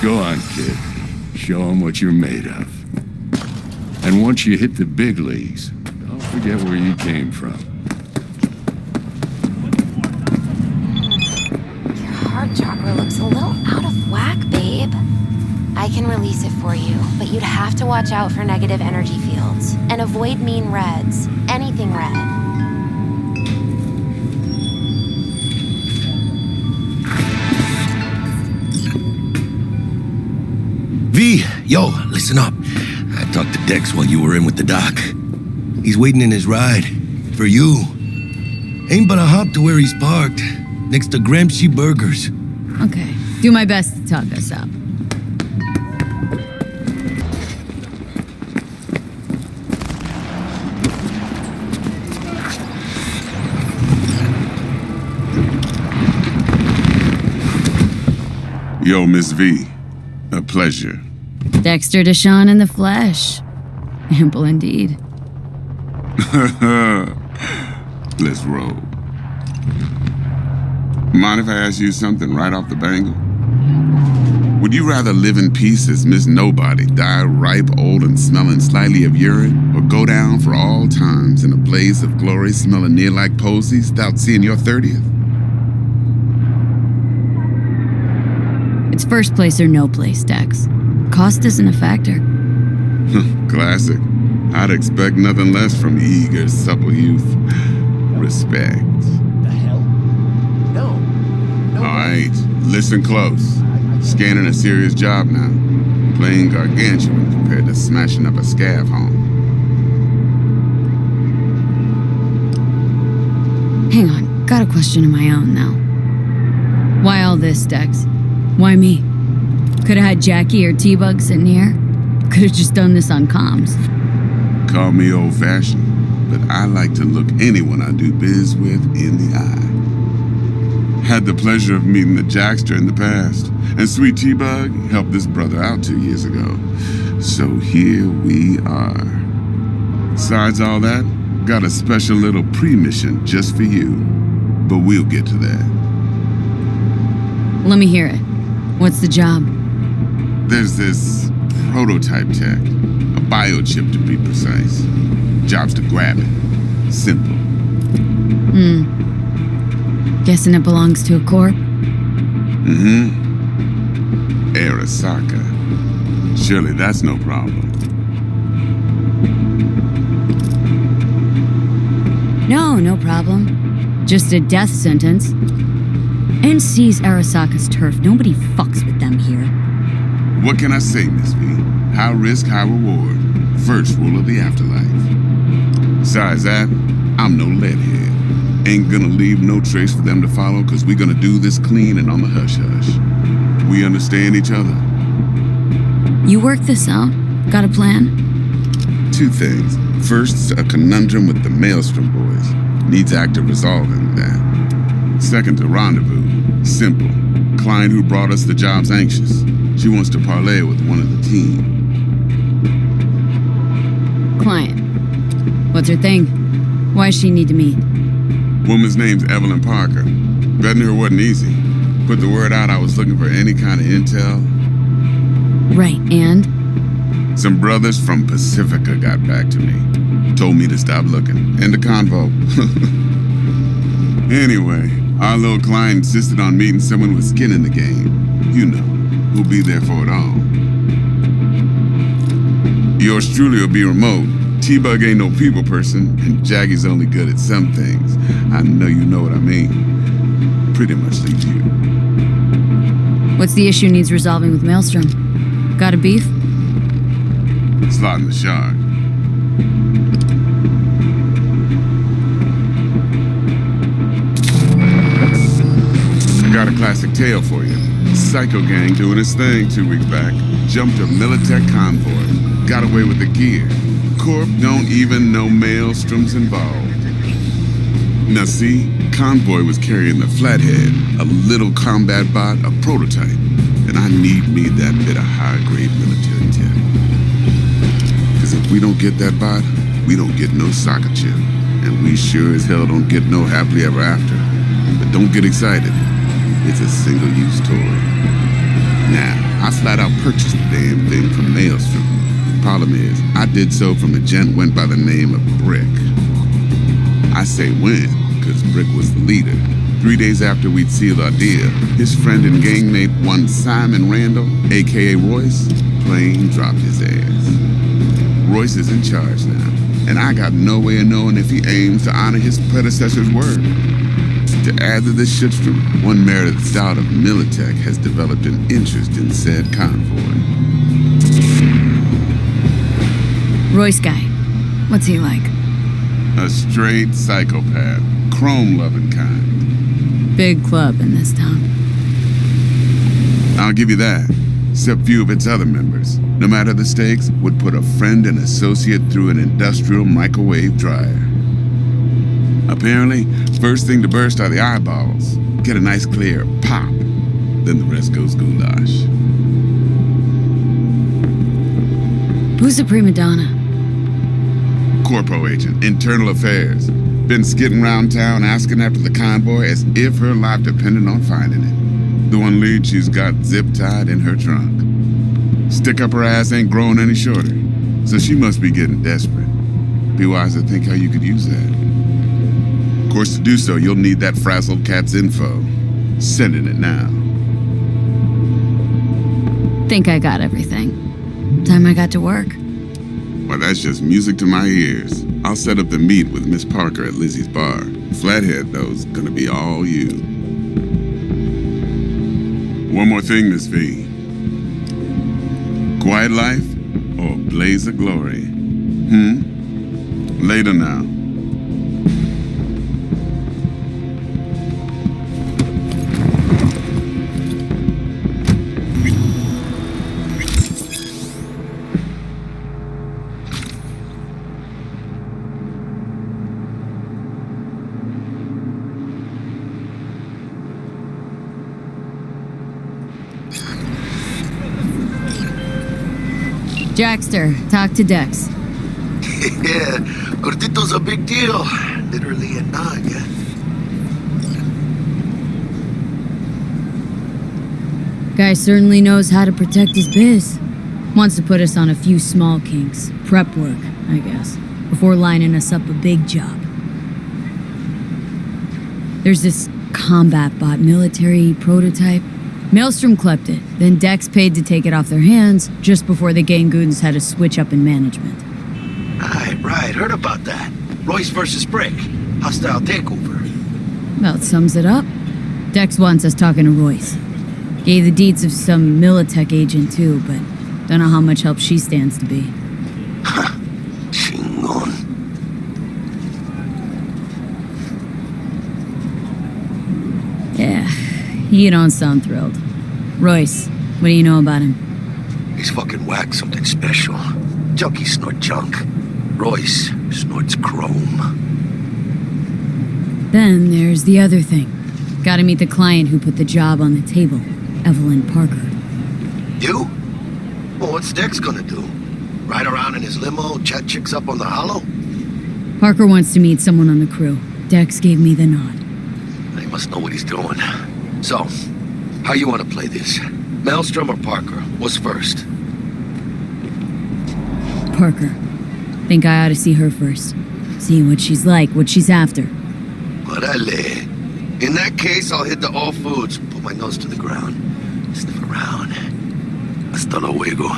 Go on, kid. Show 'em what you're made of. And once you hit the big leagues, don't forget where you came from. Your heart chakra looks a little out of whack, babe. I can release it for you, but you'd have to watch out for negative energy fields. And avoid mean reds. Anything red. V, yo, listen up. I talked to Dex while you were in with the doc. He's waiting in his ride. For you. Ain't but a hop to where he's parked. Next to Gramsci Burgers. Okay. Do my best to talk us up. Yo, Miss V. A pleasure. Dexter Deshawn in the flesh. Ample indeed. Let's roll. Mind if I ask you something right off the bangle? Would you rather live in peace as Miss Nobody, die ripe, old, and smelling slightly of urine, or go down for all times in a blaze of glory smelling near like posies without seeing your 30th? It's first place or no place, Dex. Cost isn't a factor. Classic. I'd expect nothing less from eager, supple youth. Respect. The hell? No. All right, listen close. Scanning a serious job now. Playing gargantuan compared to smashing up a scav home. Hang on, got a question of my own now. Why all this, Dex? Why me? Could've had Jackie or T-Bug sitting here. Could've just done this on comms. Call me old-fashioned, but I like to look anyone I do biz with in the eye. Had the pleasure of meeting the Jackster in the past, and Sweet T-Bug helped this brother out 2 years ago. So here we are. Besides all that, got a special little pre-mission just for you, but we'll get to that. Let me hear it. What's the job? There's this prototype tech, a biochip to be precise. Job's to grab it. Simple. Guessing it belongs to a corp? Arasaka. Surely that's no problem. No problem. Just a death sentence. NC's Arasaka's turf. Nobody fucks with them here. What can I say, Miss V? High risk, high reward. First rule of the afterlife. Besides that, I'm no leadhead. Ain't gonna leave no trace for them to follow, cause we gonna do this clean and on the hush-hush. We understand each other. You work this out? Got a plan? Two things. First, a conundrum with the Maelstrom boys. Needs active resolving that. Second, a rendezvous. Simple. Client who brought us the job's anxious. She wants to parlay with one of the team. Client. What's her thing? Why does she need to meet? Woman's name's Evelyn Parker. Betting her wasn't easy. Put the word out I was looking for any kind of intel. Right, and? Some brothers from Pacifica got back to me. Told me to stop looking. End of convo. Anyway, our little client insisted on meeting someone with skin in the game. You know, who'll be there for it all. Yours truly will be remote. T-Bug ain't no people person, and Jaggie's only good at some things. I know you know what I mean. Pretty much leaves you. What's the issue needs resolving with Maelstrom? Got a beef? Slotting the shark. Got a classic tale for you. Psycho gang doing his thing 2 weeks back. Jumped a Militech convoy. Got away with the gear. Corp don't even know Maelstrom's involved. Now see, convoy was carrying the Flathead, a little combat bot, a prototype. And I need me that bit of high-grade military tech. Cause if we don't get that bot, we don't get no soccer chip. And we sure as hell don't get no happily ever after. But don't get excited. It's a single-use toy. Now, I flat out purchased the damn thing from Maelstrom. Problem is, I did so from a gent went by the name of Brick. I say when, because Brick was the leader. 3 days after we'd sealed our deal, his friend and gangmate, one Simon Randall, aka Royce, plain dropped his ass. Royce is in charge now, and I got no way of knowing if he aims to honor his predecessor's word. To add to this shitstorm, one Meredith Stout of Militech has developed an interest in said convoy. Royce guy. What's he like? A straight psychopath, chrome-loving kind. Big club in this town. I'll give you that. Except few of its other members, no matter the stakes, would put a friend and associate through an industrial microwave dryer. Apparently, first thing to burst are the eyeballs. Get a nice clear pop. Then the rest goes goulash. Who's the prima donna? Corpo agent, internal affairs. Been skidding around town asking after the convoy as if her life depended on finding it. The one lead she's got zip-tied in her trunk. Stick up her ass ain't growing any shorter, so she must be getting desperate. Be wise to think how you could use that. Of course, to do so, you'll need that frazzled cat's info. Sending it now. Think I got everything. Time I got to work. Well, that's just music to my ears. I'll set up the meet with Miss Parker at Lizzie's bar. Flathead, though's gonna be all you. One more thing, Miss V. Quiet life or blaze of glory? Later now. Jackster, talk to Dex. Yeah, Gordito's a big deal. Literally a nog, yeah? Guy certainly knows how to protect his biz. Wants to put us on a few small kinks. Prep work, I guess, before lining us up a big job. There's this combat bot military prototype. Maelstrom clept it, then Dex paid to take it off their hands just before the Gangoons had a switch up in management. Right, heard about that. Royce versus Brick. Hostile takeover. About sums it up. Dex wants us talking to Royce. Gave the deeds of some Militech agent too, but don't know how much help she stands to be. Chingon. Yeah, you don't sound thrilled. Royce, what do you know about him? He's fucking whack, something special. Junkies snort junk. Royce snorts chrome. Then there's the other thing. Gotta meet the client who put the job on the table, Evelyn Parker. You? Well, what's Dex gonna do? Ride around in his limo, chat chicks up on the hollow? Parker wants to meet someone on the crew. Dex gave me the nod. He must know what he's doing. So, how you want to play this? Maelstrom or Parker? What's first? Parker. Think I ought to see her first. See what she's like, what she's after. Orale. In that case, I'll hit the all foods, put my nose to the ground, sniff around. Hasta luego.